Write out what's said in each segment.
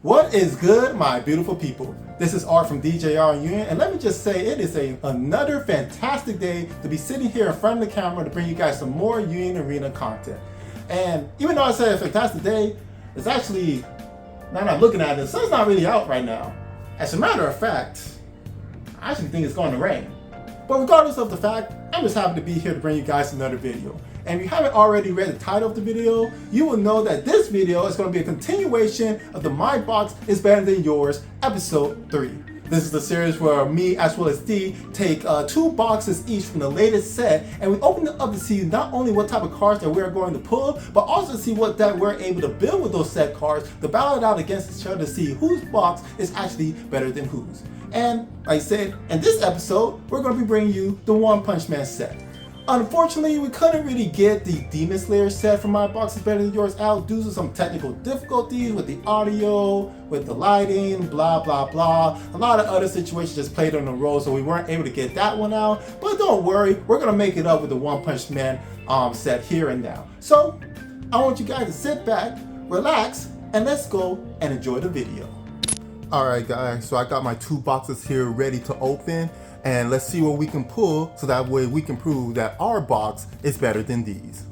What is good, my beautiful people? This is Art from DJR Union, and let me just say it is another fantastic day to be sitting here in front of the camera to bring you guys some more Union Arena content. And even though I say a fantastic day, it's actually, now that I'm looking at it, the sun's not really out right now. As a matter of fact, I actually think it's going to rain. But regardless of the fact, I'm just happy to be here to bring you guys another video. And if you haven't already read the title of the video, you will know that this video is going to be a continuation of the My Box is Better Than Yours episode 3. This is the series where me as well as D take 2 boxes each from the latest set, and we open it up to see not only what type of cards that we're going to pull, but also to see what that we're able to build with those set cards to battle it out against each other to see whose box is actually better than whose. And like I said, in this episode, we're going to be bringing you the One Punch Man set. Unfortunately, we couldn't really get the Demon Slayer set from My Box is Better Than Yours out due to some technical difficulties with the audio, with the lighting, blah, blah, blah. A lot of other situations just played on the road, so we weren't able to get that one out. But don't worry, we're going to make it up with the One Punch Man set here and now. So, I want you guys to sit back, relax, and let's go and enjoy the video. Alright guys, so I got my 2 boxes here ready to open. And let's see what we can pull so that way we can prove that our box is better than these.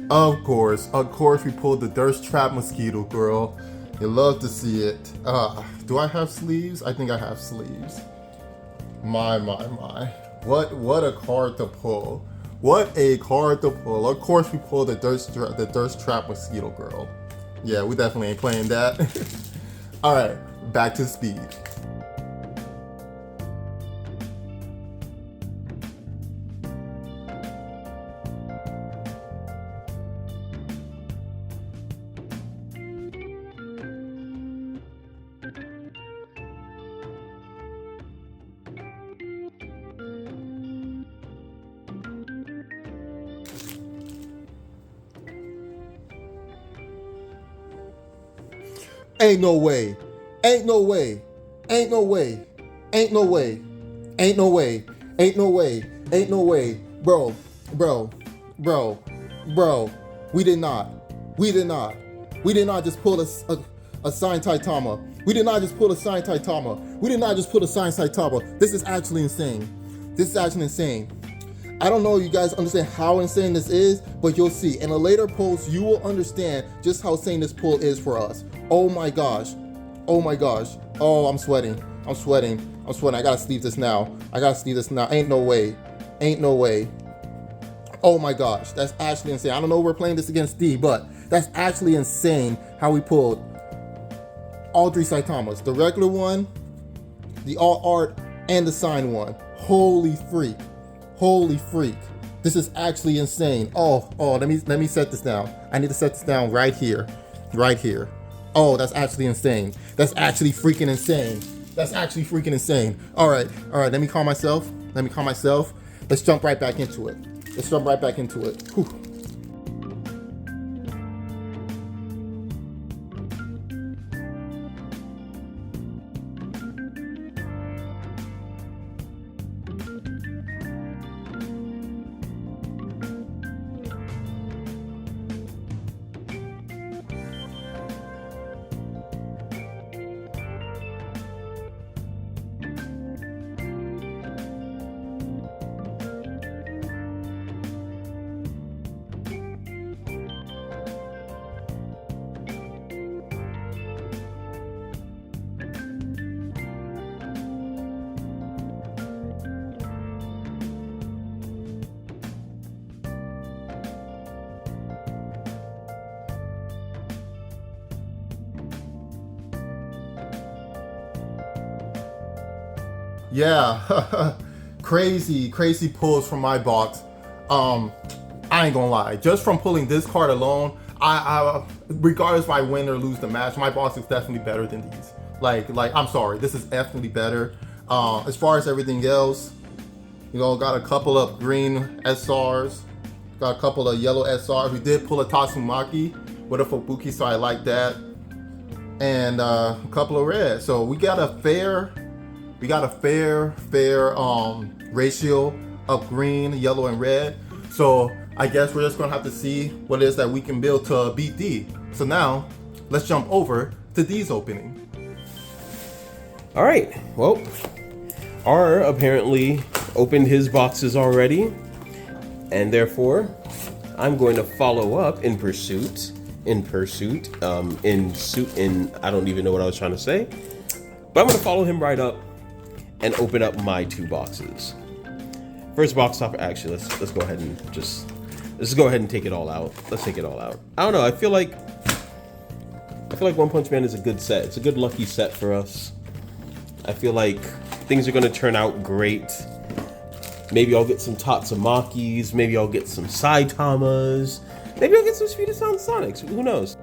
Of course we pulled the Thirst Trap Mosquito Girl. You love to see it. Do I have sleeves? I think I have sleeves. My. What a card to pull. What a card to pull. Of course we pulled the Thirst Trap Mosquito Girl. Yeah, we definitely ain't playing that. Alright, back to speed. Ain't no way. Ain't no way. Ain't no way. Ain't no way. Ain't no way. Ain't no way. Ain't no way. Bro. We did not. We did not just pull a signed Saitama. We did not just pull a signed Saitama. We did not just pull a signed Saitama. This is actually insane. This is actually insane. I don't know if you guys understand how insane this is, but you'll see. In a later post, you will understand just how insane this pull is for us. Oh my gosh. Oh my gosh. Oh, I'm sweating. I gotta sleeve this now. Ain't no way. Ain't no way. Oh my gosh. That's actually insane. I don't know if we're playing this against D, but that's actually insane how we pulled all 3 Saitamas. The regular one, the all art, and the signed one. Holy freak. Holy freak. This is actually insane. Oh, let me set this down. I need to set this down right here. Right here. Oh, that's actually insane. That's actually freaking insane. That's actually freaking insane. All right, let me calm myself. Let's jump right back into it. Whew. Yeah, crazy pulls from my box. I ain't gonna lie, just from pulling this card alone, I regardless if I win or lose the match, my box is definitely better than these. Like I'm sorry, this is definitely better. As far as everything else, you know, got a couple of green SRs, got a couple of yellow SRs. We did pull a Tatsumaki with a Fubuki, so I like that, and a couple of red. So we got a fair ratio of green, yellow, and red. So I guess we're just gonna have to see what it is that we can build to beat D. So now, let's jump over to D's opening. All right, well, R apparently opened his boxes already, and therefore, I'm going to follow up in pursuit, I don't even know what I was trying to say, but I'm gonna follow him right up and open up my 2 boxes. First box topper, actually, let's go ahead and let's go ahead and take it all out. Let's take it all out. I don't know, I feel like One Punch Man is a good set. It's a good lucky set for us. I feel like things are gonna turn out great. Maybe I'll get some Tatsumakis, maybe I'll get some Saitamas, maybe I'll get some Speed of Sound Sonics, who knows?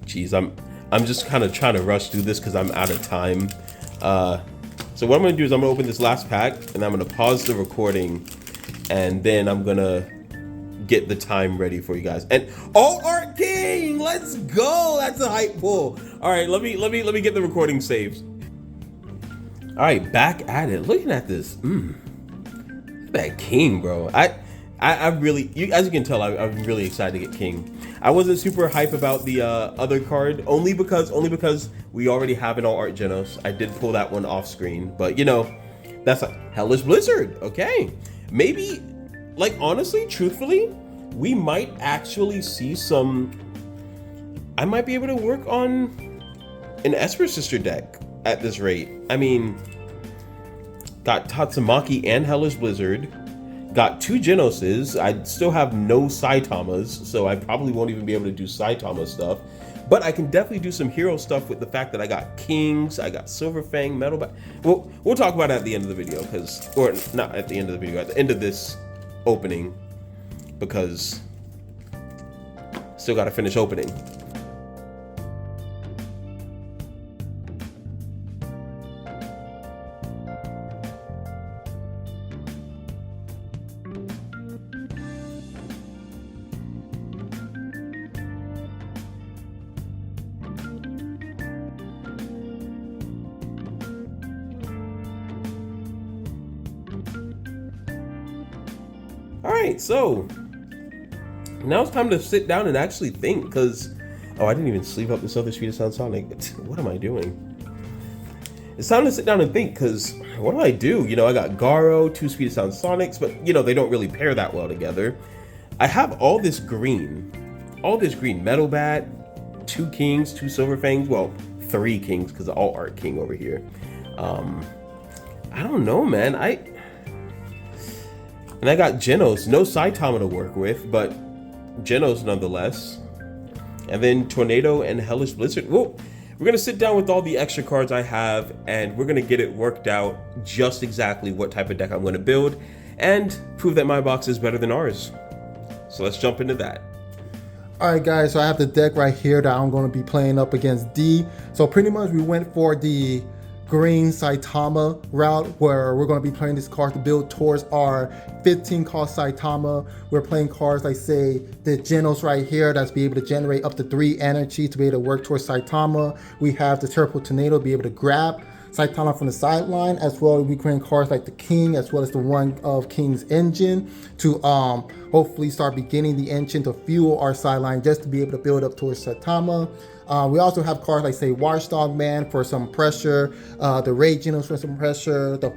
Jeez, I'm just kind of trying to rush through this because I'm out of time. So what I'm gonna do is I'm gonna open this last pack and I'm gonna pause the recording, and then I'm gonna get the time ready for you guys. And Alt Art King, let's go! That's a hype pull. All right, let me get the recording saved. All right, back at it. Looking at this, look at that King, bro. I really, as you can tell, I'm really excited to get King. I wasn't super hype about the other card, only because we already have an All Art Genos. I did pull that one off screen, but you know, that's a Hellish Blizzard. Okay, maybe, like, honestly, truthfully, we might actually see some. I might be able to work on an Esper Sister deck at this rate. I mean, got Tatsumaki and Hellish Blizzard. Got 2 Genoses. I still have no Saitamas, so I probably won't even be able to do Saitama stuff. But I can definitely do some hero stuff with the fact that I got Kings, I got Silver Fang, Metal Bat. We'll talk about it at the end of the video, or not at the end of the video, at the end of this opening, because still got to finish opening. Alright, so now it's time to sit down and actually think, because oh, I didn't even sleeve up this other Speed of Sound Sonic. What am I doing? It's time to sit down and think, because what do I do? You know, I got Garo, 2 Speed of Sound Sonics, but you know, they don't really pair that well together. I have all this green Metal Bat, 2 Kings, 2 Silver Fangs, well, 3 Kings, because of Alt Art King over here. I don't know, man. And I got Genos, no Saitama to work with, but Genos nonetheless. And then Tornado and Hellish Blizzard. Whoa. We're going to sit down with all the extra cards I have, and we're going to get it worked out just exactly what type of deck I'm going to build, and prove that my box is better than ours. So let's jump into that. Alright guys, so I have the deck right here that I'm going to be playing up against D. So pretty much we went for the green Saitama route, where we're going to be playing this card to build towards our 15 cost Saitama. We're playing cards like, say, the Genos right here that's be able to generate up to 3 energy to be able to work towards Saitama. We have the Turbo Tornado to be able to grab Saitama from the sideline, as well as we create cards like the King, as well as the one of King's Engine to hopefully start beginning the engine to fuel our sideline just to be able to build up towards Saitama. We also have cards like, say, Watchdog Man for some pressure, the Raid Genos for some pressure, the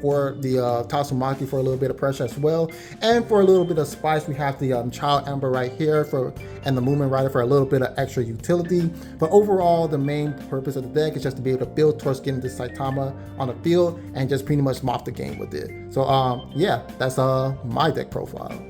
Tatsumaki for a little bit of pressure as well, and for a little bit of spice, we have the Child Ember right here and the Movement Rider for a little bit of extra utility. But overall, the main purpose of the deck is just to be able to build towards getting this Saitama on the field and just pretty much mop the game with it. So yeah, that's my deck profile.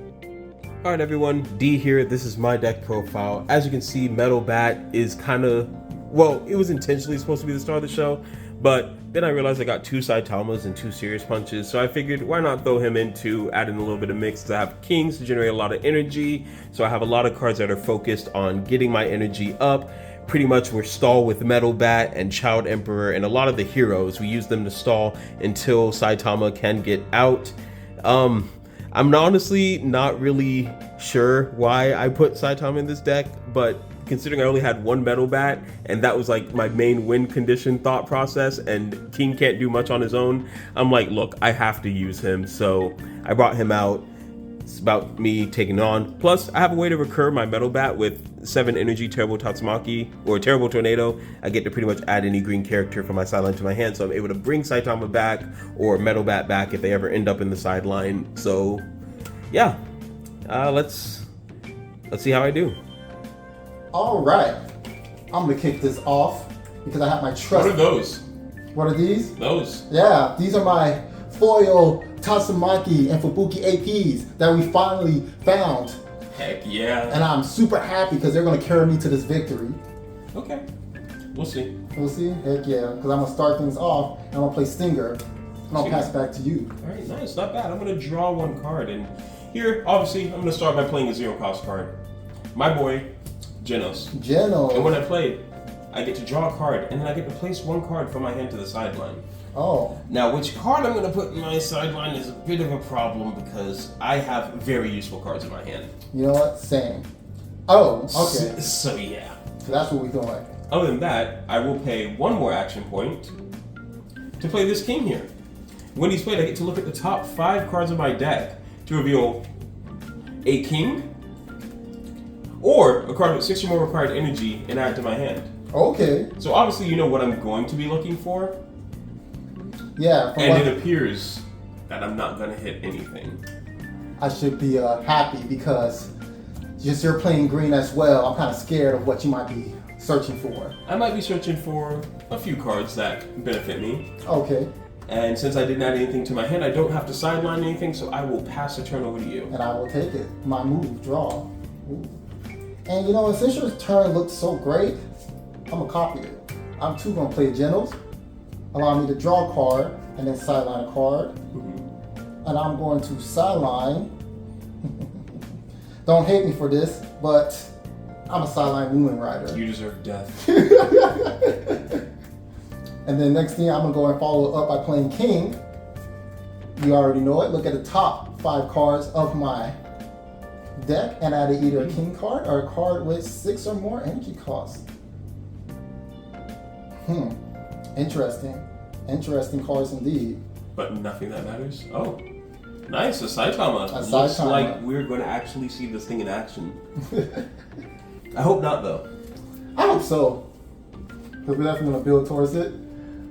Alright everyone, D here. This is my deck profile. As you can see, Metal Bat is kind of, well, it was intentionally supposed to be the star of the show, but then I realized I got 2 Saitamas and 2 Serious Punches, so I figured why not throw him into adding a little bit of mix to have Kings to generate a lot of energy. So I have a lot of cards that are focused on getting my energy up. Pretty much we're stall with Metal Bat and Child Emperor, and a lot of the heroes, we use them to stall until Saitama can get out. I'm honestly not really sure why I put Saitama in this deck, but considering I only had 1 Metal Bat, and that was like my main win condition thought process, and King can't do much on his own, I'm like, look, I have to use him, so I brought him out. It's about me taking it on. Plus, I have a way to recur my Metal Bat with 7 energy Terrible Tatsumaki or Terrible Tornado. I get to pretty much add any green character from my sideline to my hand, so I'm able to bring Saitama back or Metal Bat back if they ever end up in the sideline. So, yeah, let's see how I do. All right, I'm gonna kick this off because I have my trust. What are those? What are these? Those. Yeah, these are my foil Tatsumaki and Fubuki APs that we finally found. Heck yeah. And I'm super happy because they're going to carry me to this victory. Okay. We'll see. We'll see? Heck yeah. Because I'm going to start things off and I'm going to play Stinger. And I'll pass it back to you. All right, nice. Not bad. I'm going to draw 1 card. And here, obviously, I'm going to start by playing a 0-cost card. My boy, Genos. Genos. And when I play, I get to draw a card, and then I get to place 1 card from my hand to the sideline. Oh. Now, which card I'm going to put in my sideline is a bit of a problem because I have very useful cards in my hand. You know what? Same. Oh, okay. So yeah. So that's what we're doing. Other than that, I will pay 1 more action point to play this King here. When he's played, I get to look at the top 5 cards of my deck to reveal a King or a card with 6 or more required energy and add it to my hand. Okay. So obviously you know what I'm going to be looking for. Yeah. And it appears that I'm not going to hit anything. I should be happy because just you're playing green as well. I'm kind of scared of what you might be searching for. I might be searching for a few cards that benefit me. Okay. And since I didn't add anything to my hand, I don't have to sideline anything, so I will pass the turn over to you. And I will take it. My move, draw. Ooh. And you know, since your turn looks so great, I'm going to copy it. I'm too going to play Genos. Allow me to draw a card and then sideline a card. Mm-hmm. And I'm going to sideline. Don't hate me for this, but I'm a sideline Movement Rider. You deserve death. And then next thing, I'm going to go and follow up by playing King. You already know it. Look at the top 5 cards of my deck and add either a King card or a card with 6 or more energy costs. Interesting. Interesting cards indeed. But nothing that matters. Oh, nice. A Saitama. A Looks Saitama. like we're going to actually see this thing in action. I hope not, though. I hope so. Because we're definitely going to build towards it.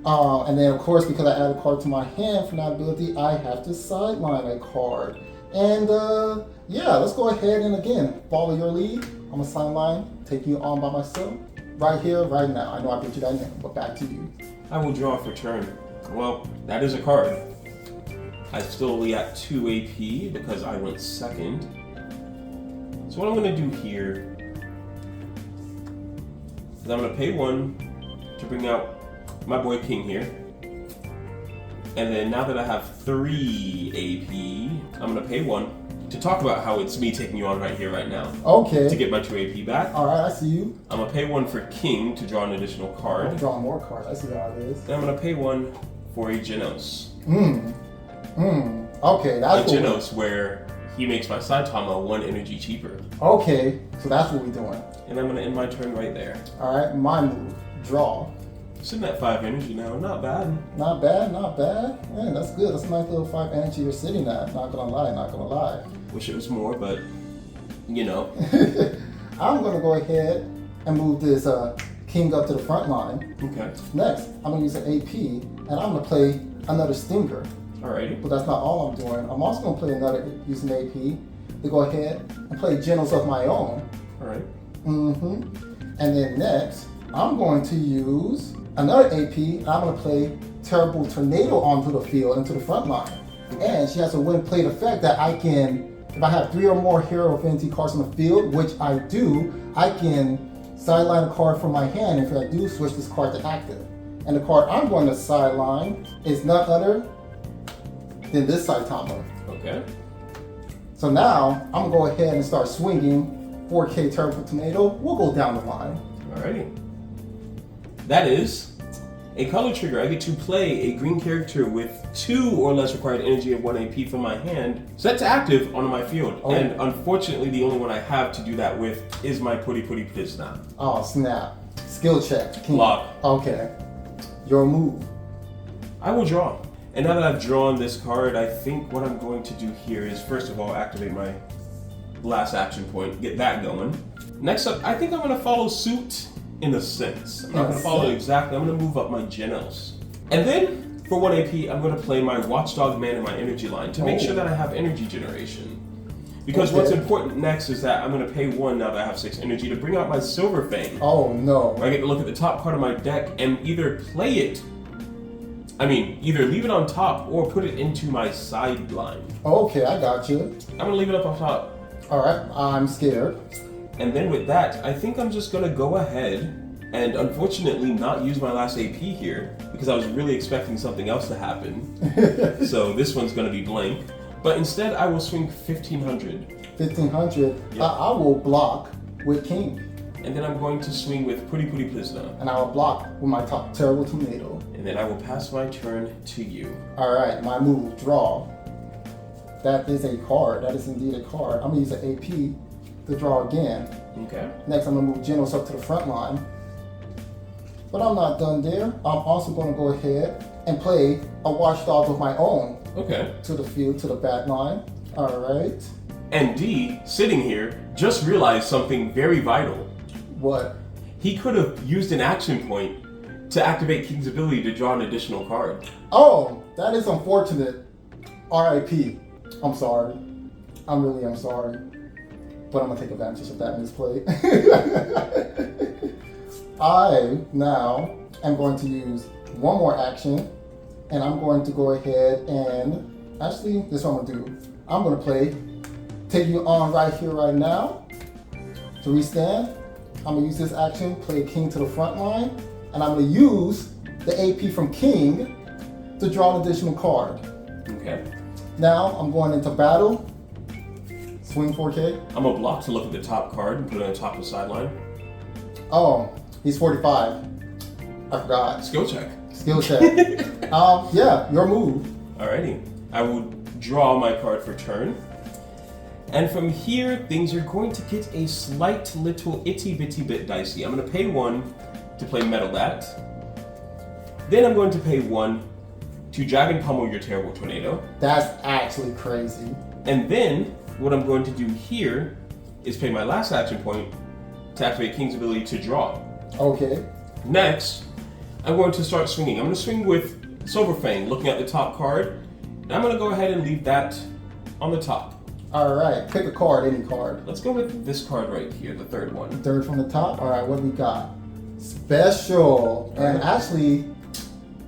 And then, of course, because I add a card to my hand from that ability, I have to sideline a card. And, yeah, let's go ahead and, again, follow your lead. I'm going to sideline, take you on by myself. Right here, right now. I know I beat you that name, but back to you. I will draw for turn. Well, that is a card. I still only got 2 AP because I went second. So what I'm going to do here is I'm gonna pay 1 to bring out my boy King here. And then now that I have 3 AP, I'm gonna pay 1 to talk about how it's me taking you on right here, right now. Okay. To get my 2 AP back. Alright, I see you. I'm gonna pay 1 for King to draw an additional card. I'm drawing more cards. I see how it is. Then I'm gonna pay 1 for a Genos. Okay, that's a Genos where he makes my Saitama 1 energy cheaper. Okay, so that's what we're doing. And I'm gonna end my turn right there. Alright, my move. Draw. Sitting at 5 energy now, not bad. Not bad, not bad. Man, that's good. That's a nice little 5 energy you're sitting at. Not gonna lie, not gonna lie. Wish it was more, but you know. I'm gonna go ahead and move this King up to the front line. Okay. Next, I'm gonna use an AP and I'm gonna play another Stinger. Alrighty. But that's not all I'm doing. I'm also gonna play another using AP to go ahead and play Genos of my own. Alright. And then next, I'm going to use another AP and I'm gonna play Terrible Tornado onto the field into the front line. And she has a win played effect that I can, if I have 3 or more Hero Affinity cards on the field, which I do, I can sideline a card from my hand. If I do, switch this card to active. And the card I'm going to sideline is none other than this Saitama. Okay. So now I'm gonna go ahead and start swinging 4K Terrible Tornado. We'll go down the line. Alrighty. That is a color trigger. I get to play a green character with 2 or less required energy of 1 AP from my hand, set to active on my field. Oh. And unfortunately, the only one I have to do that with is my Puri Plisna. Oh snap. Skill check. Block. Okay. Your move. I will draw. And now that I've drawn this card, I think what I'm going to do here is first of all activate my last action point, get that going. Next up, I think I'm going to follow suit in a sense. I'm not going to follow it exactly. I'm going to move up my Genos. And then for 1 AP, I'm going to play my Watchdog Man in my energy line to make sure that I have energy generation. Because what's important next is that I'm going to pay 1 now that I have 6 energy to bring out my Silver Fang. Oh no. Where I get to look at the top card of my deck and either play it, either leave it on top or put it into my sideline. Okay, I got you. I'm going to leave it up on top. Alright, I'm scared. And then with that, I think I'm just going to go ahead and unfortunately not use my last AP here because I was really expecting something else to happen. So this one's going to be blank. But instead, I will swing 1500. 1500. Yep. I will block with King. And then I'm going to swing with Puri Plisna. And I will block with my top Terrible Tornado. And then I will pass my turn to you. Alright, my move, draw. That is a card. That is indeed a card. I'm going to use an AP to draw again. Okay. Next, I'm going to move Genos up to the front line. But I'm not done there. I'm also going to go ahead and play a Watchdog of my own. Okay. To the field, to the back line. Alright. And D, sitting here, just realized something very vital. What? He could have used an action point to activate King's ability to draw an additional card. Oh, that is unfortunate. RIP. I'm sorry. I'm sorry. But I'm gonna take advantage of that misplay. I now am going to use one more action, and I'm going to go ahead and actually, this is what I'm gonna do. I'm gonna play Take You On right here, right now. To restand, I'm gonna use this action, play King to the front line, and I'm gonna use the AP from King to draw an additional card. Okay. Now I'm going into battle. Swing 4K. I'm gonna block to look at the top card and put it on the top of the sideline. Oh, he's 45. I forgot. Skill check. Skill check. Yeah, your move. Alrighty. I will draw my card for turn. And from here, things are going to get a slight little itty bitty bit dicey. I'm gonna pay 1 to play Metal Bat. Then I'm going to pay 1 to Dragon Pummel your Terrible Tornado. That's actually crazy. And then, what I'm going to do here is pay my last action point to activate King's ability to draw. Okay. Next, I'm going to start swinging. I'm going to swing with Silver Fang, looking at the top card. And I'm going to go ahead and leave that on the top. Alright, pick a card, any card. Let's go with this card right here, the third one. Third from the top. Alright, what do we got? Special. And actually,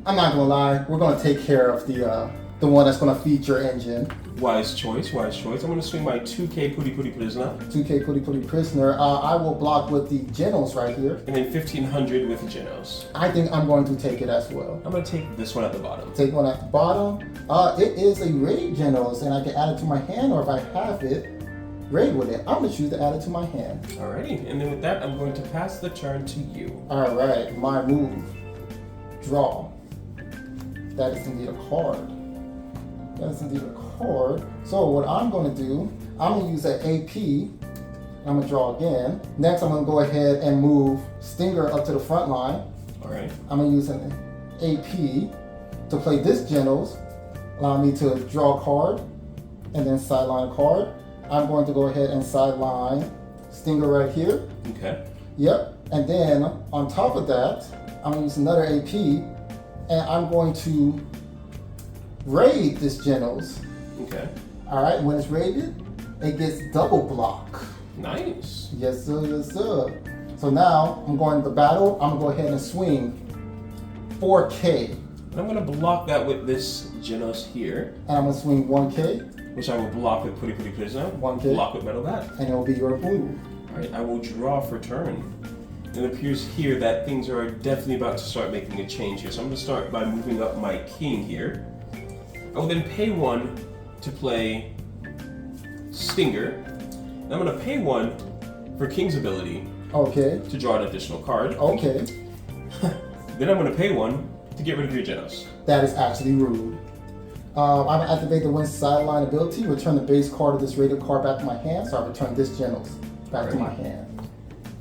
I'm not gonna lie, we're gonna take care of the one that's gonna feed your engine. Wise choice, wise choice. I'm going to swing my 2K Puri Puri Prisoner. 2K Puri Puri Prisoner. I will block with the Genos right here. And then 1500 with Genos. I think I'm going to take it as well. I'm going to take this one at the bottom. Take one at the bottom. It is a raid Genos, and I can add it to my hand, or if I have it, raid with it. I'm going to choose to add it to my hand. Alrighty, and then with that, I'm going to pass the turn to you. Alright, my move. Draw. That is indeed a card. That is indeed a card. So what I'm going to do, I'm going to use an AP. I'm going to draw again. Next, I'm going to go ahead and move Stinger up to the front line. Alright. I'm going to use an AP to play this Genos. Allow me to draw a card and then sideline a card. I'm going to go ahead and sideline Stinger right here. Okay. Yep. And then on top of that, I'm going to use another AP, and I'm going to raid this Genos. Okay. All right. When it's raided, it gets double block. Nice. Yes, sir. Yes, sir. So now I'm going to battle. I'm going to go ahead and swing 4K. And I'm going to block that with this Genos here, And I'm going to swing 1K, which I will block with Puri Puri Prisoner. 1K. Block with Metal Bat. and it'll be your move. Alright, I will draw for turn. It appears here that things are definitely about to start making a change here. So I'm going to start by moving up my king here. I will then pay 1 to play Stinger. And I'm going to pay 1 for King's ability Okay. to draw an additional card. Okay. Then I'm going to pay 1 to get rid of your Genos. That is actually rude. I'm going to activate the win sideline ability, return the base card of this rated card back to my hand, so I return this Genos back to my hand.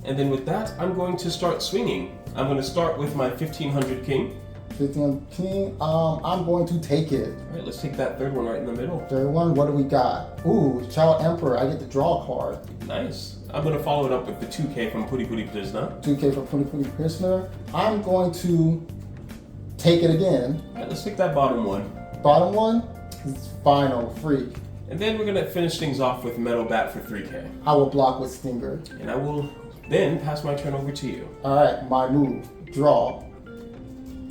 And then with that, I'm going to start swinging. I'm going to start with my 1500 King. 15 King, I'm going to take it. Alright, let's take that third one right in the middle. Third one, what do we got? Ooh, Child Emperor, I get to draw a card. Nice. I'm going to follow it up with the 2K from Puri Puri Prisoner. 2K for Puri Puri Prisoner. I'm going to take it again. Alright, let's take that bottom one. Bottom one is Final Freak. And then we're going to finish things off with Metal Bat for 3K. I will block with Stinger. And I will then pass my turn over to you. Alright, my move. Draw.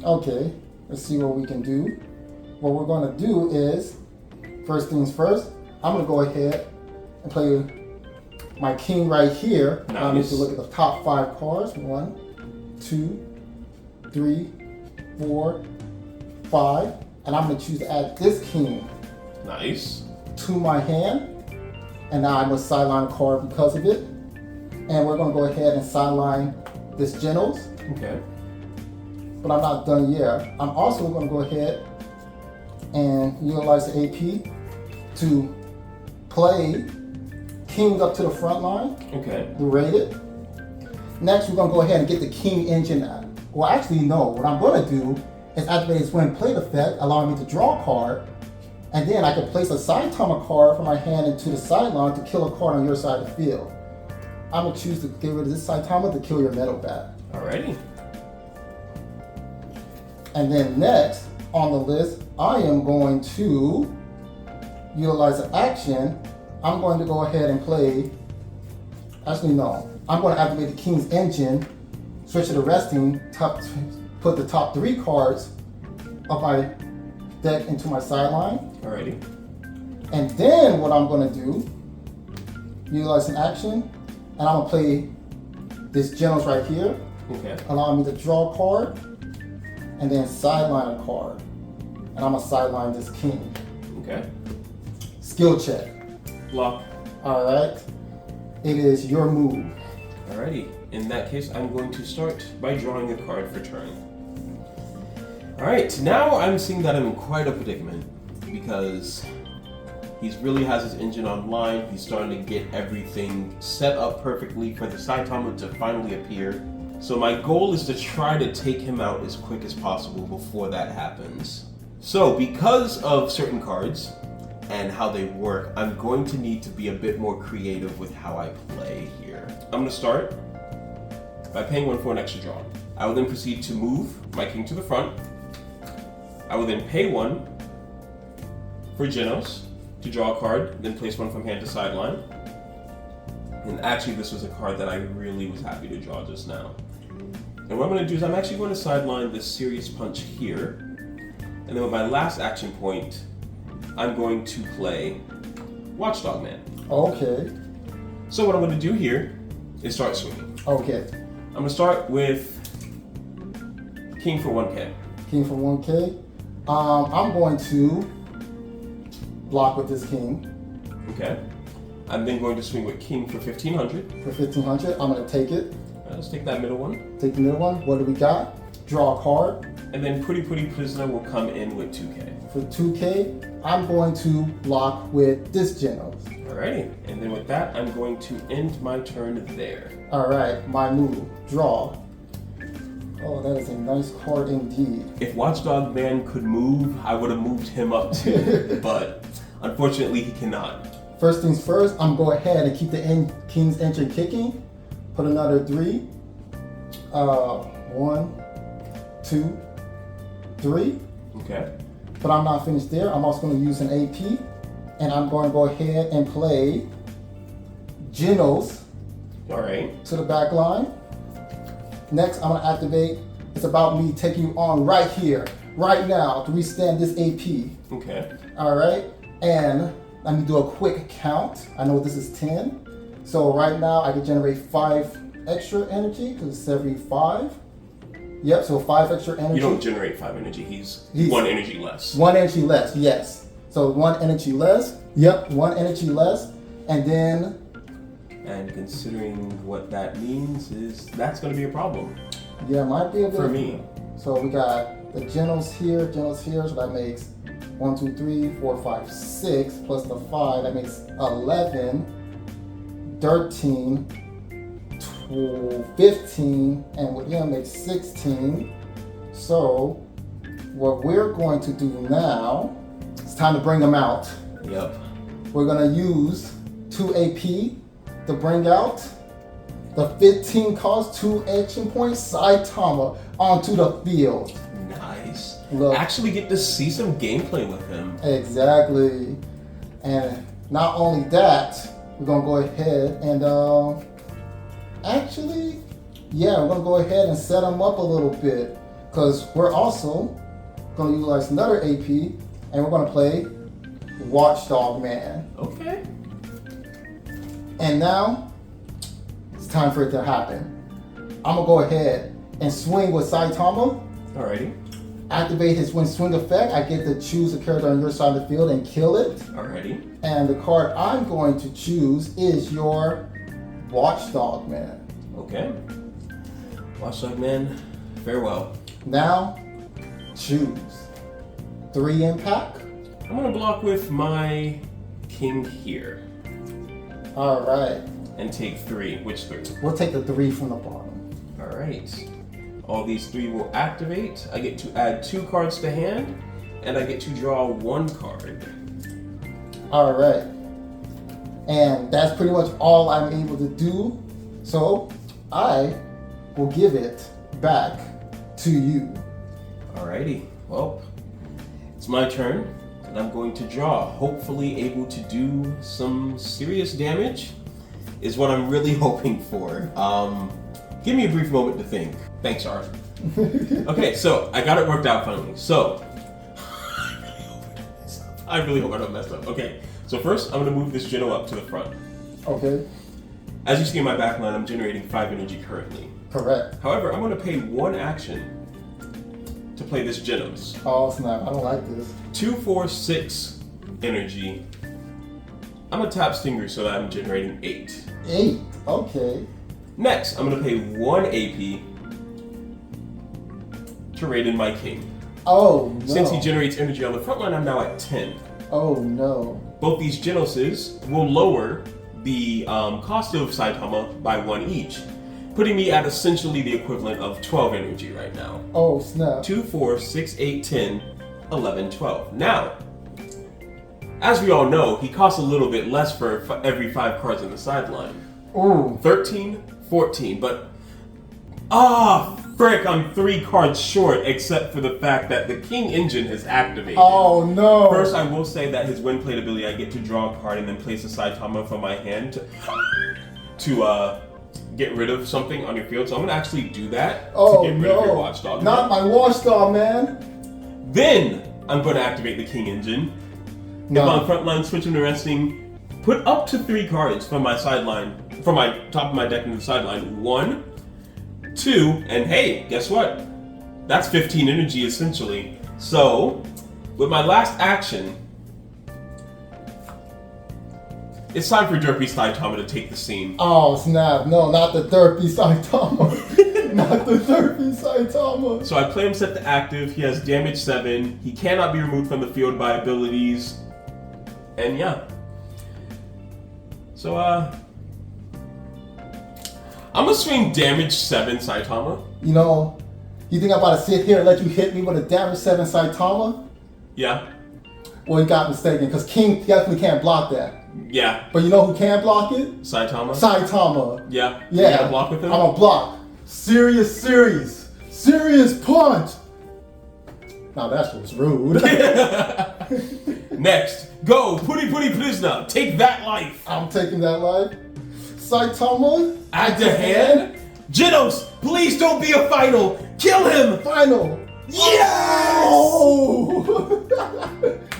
Okay, let's see what we can do. What we're going to do is, first things first, I'm going to go ahead and play my king right here. I need Nice. to look at the top 5 cards. 1, 2, 3, 4, 5. And I'm going to choose to add this king Nice. to my hand. And now I'm going to sideline a card because of it. And we're going to go ahead and sideline this Genos. Okay. But I'm not done yet. I'm also going to go ahead and utilize the AP to play king up to the front line, Okay. the rated. Next, we're going to go ahead and get the king engine out. Well, actually, no. What I'm going to do is activate his when played effect, allowing me to draw a card. And then I can place a Saitama card from my hand into the sideline to kill a card on your side of the field. I'm going to choose to get rid of this Saitama to kill your Metal Bat. Alrighty. And then next on the list, I am going to utilize an action. I'm going to go ahead and play, actually no, I'm going to activate the King's Engine, switch it to resting, put the top 3 cards of my deck into my sideline. Alrighty. And then what I'm going to do, utilize an action, and I'm going to play this Genos right here, Okay. allowing me to draw a card, and then sideline a card. And I'm gonna sideline this king. Okay. Skill check. Block. Alright. It is your move. Alrighty. In that case, I'm going to start by drawing a card for turn. Alright, now I'm seeing that I'm in quite a predicament because he really has his engine online. He's starting to get everything set up perfectly for the Saitama to finally appear. So my goal is to try to take him out as quick as possible before that happens. So because of certain cards and how they work, I'm going to need to be a bit more creative with how I play here. I'm going to start by paying 1 for an extra draw. I will then proceed to move my king to the front. I will then pay 1 for Genos to draw a card, then place 1 from hand to sideline. And actually this was a card that I really was happy to draw just now. And what I'm going to do is I'm actually going to sideline this Serious Punch here. And then with my last action point, I'm going to play Watchdog Man. Okay. So what I'm going to do here is start swinging. Okay. I'm going to start with King for 1K. King for 1K. I'm going to block with this king Okay. I'm then going to swing with King for 1500. for 1500. I'm going to take it. Let's take that middle one. Take the middle one. What do we got? Draw a card. And then Pretty Prisoner will come in with 2K. For 2K, I'm going to block with this Genos. Alrighty. And then with that, I'm going to end my turn there. All right, my move. Draw. Oh, that is a nice card indeed. If Watchdog Man could move, I would have moved him up too. But unfortunately, he cannot. First things first, I'm going to go ahead and keep the King's Engine kicking. Put another 3. 1, 2, 3. Okay. But I'm not finished there. I'm also going to use an AP. And I'm going to go ahead and play Genos Alright. to the back line. Next, I'm going to activate. It's about me taking you on right here, right now, to withstand this AP. Okay. All right. And let me do a quick count. I know this is 10. So right now, I can generate 5 extra energy because it's every 5. Yep, so 5 extra energy. You don't generate 5 energy. He's 1 energy less. 1 energy less, yes. So 1 energy less. Yep, 1 energy less. And then... And considering what that means is that's going to be a problem. Yeah, might be a bit for me. So we got the Genos here, so that makes 1, 2, 3, 4, 5, 6, plus the 5, that makes 11, 13, 12, 15, and with him makes 16. So what we're going to do now, it's time to bring them out. Yep. We're gonna use 2 AP to bring out the 15 cost 2 action points Saitama onto the field. Nice. Look. Actually get to see some gameplay with him. Exactly. And not only that, we're gonna go ahead and actually, yeah, we're gonna go ahead and set them up a little bit because we're also gonna utilize another AP and we're gonna play Watchdog Man. Okay. And now it's time for it to happen. I'm gonna go ahead and swing with Saitama. Alrighty. Activate his swing effect. I get to choose a character on your side of the field and kill it. Alrighty. And the card I'm going to choose is your Watchdog Man. Okay. Watchdog Man, farewell. Now, choose 3 impact. I'm gonna block with my king here All right. and take 3. Which 3? We'll take the 3 from the bottom. Alright. All these 3 will activate. I get to add 2 cards to hand, and I get to draw 1 card. All right. And that's pretty much all I'm able to do. So I will give it back to you. Alrighty. Well, it's my turn, and I'm going to draw. Hopefully able to do some serious damage is what I'm really hoping for. Give me a brief moment to think. Thanks, Art. Okay, so I got it worked out finally. So, I really hope I don't mess up. Okay, so first I'm gonna move this Geno up to the front. Okay. As you see in my backline, I'm generating 5 energy currently. Correct. However, I'm gonna pay 1 action to play this Genos. Oh snap! I don't like this. 2, 4, 6 energy. I'm gonna tap Stinger so that I'm generating 8. 8. Okay. Next, I'm gonna pay 1 AP to raid in my king. Oh no. Since he generates energy on the front line, I'm now at 10. Oh no. Both these Genoses will lower the cost of Saitama by 1 each, putting me at essentially the equivalent of 12 energy right now. Oh snap. 2, 4, 6, 8, 10, 11, 12. Now, as we all know, he costs a little bit less for every 5 cards on the sideline. Ooh. 13, 14, but frick, I'm 3 cards short, except for the fact that the King Engine is activated. Oh no. First, I will say that his win plate ability, I get to draw a card and then place a Saitama from my hand to get rid of something on your field. So I'm gonna actually do that Oh to get rid no. of your Watchdog. Not my Watchdog, man. Then I'm gonna activate the King Engine If I'm frontline switching to resting, put up to 3 cards from my sideline, from my top of my deck into the sideline. 1, 2, and hey, guess what? That's 15 energy essentially. So, with my last action, it's time for Derpy Saitama to take the scene. Oh snap, no, not the Derpy Saitama. Not the Derpy Saitama. So I play him set to active, he has damage 7, he cannot be removed from the field by abilities, and yeah. So I'm gonna swing damage 7 Saitama. You know, you think I'm about to sit here and let you hit me with a damage 7 Saitama? Yeah. Well, you got mistaken, because King definitely can't block that. Yeah. But you know who can block it? Saitama? Saitama. Yeah. Yeah. You gotta block with him? I'm gonna block. Serious punch. Now that's just rude. Next, go, Puri prisoner, take that life. I'm taking that life. Saitama. At the hand. Genos, please don't be a final. Kill him. Final. Yes! Oh!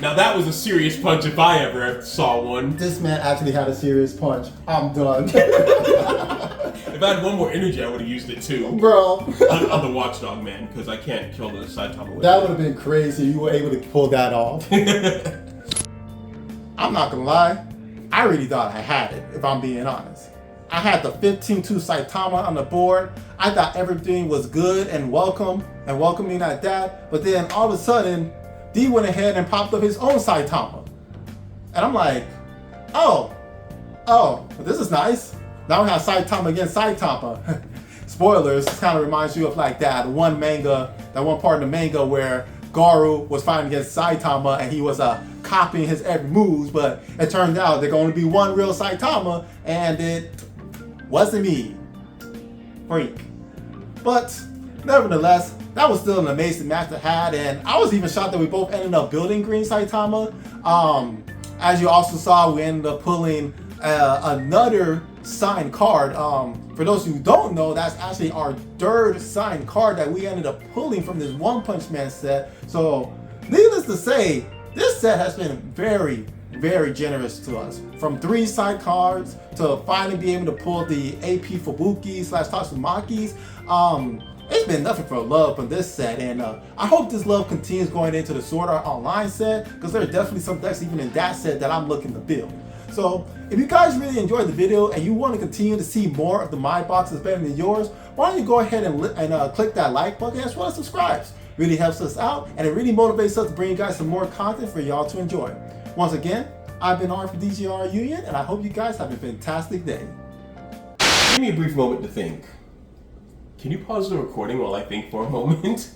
Now that was a serious punch if I ever saw one. This man actually had a serious punch. I'm done. If I had one more energy, I would have used it too. Bro. on the Watchdog man, because I can't kill the Saitama with That it. would have been crazy. You were able to pull that off. I'm not gonna lie. I really thought I had it, if I'm being honest. I had the 15-2 Saitama on the board. I thought everything was good and welcoming at that. But then all of a sudden, D went ahead and popped up his own Saitama. And I'm like, oh, this is nice. Now we have Saitama against Saitama. Spoilers, this kind of reminds you of like that one part of the manga where Garou was fighting against Saitama and he was copying his every moves, but it turned out there could only be one real Saitama, and it wasn't me. Freak. But nevertheless, that was still an amazing match to have, and I was even shocked that we both ended up building Green Saitama. As you also saw, we ended up pulling another signed card. For those who don't know, that's actually our 3rd signed card that we ended up pulling from this One Punch Man set. So, needless to say, this set has been very, very generous to us. From 3 side cards to finally be able to pull the AP Fubuki / Tatsumakis. It's been nothing for love from this set, and I hope this love continues going into the Sword Art Online set, because there are definitely some decks even in that set that I'm looking to build. So if you guys really enjoyed the video and you want to continue to see more of the My Boxes Better Than Yours, why don't you go ahead and click that like button as well as subscribe. Really helps us out, and it really motivates us to bring you guys some more content for y'all to enjoy. Once again, I've been R for DJR Union, and I hope you guys have a fantastic day. Give me a brief moment to think. Can you pause the recording while I think for a moment?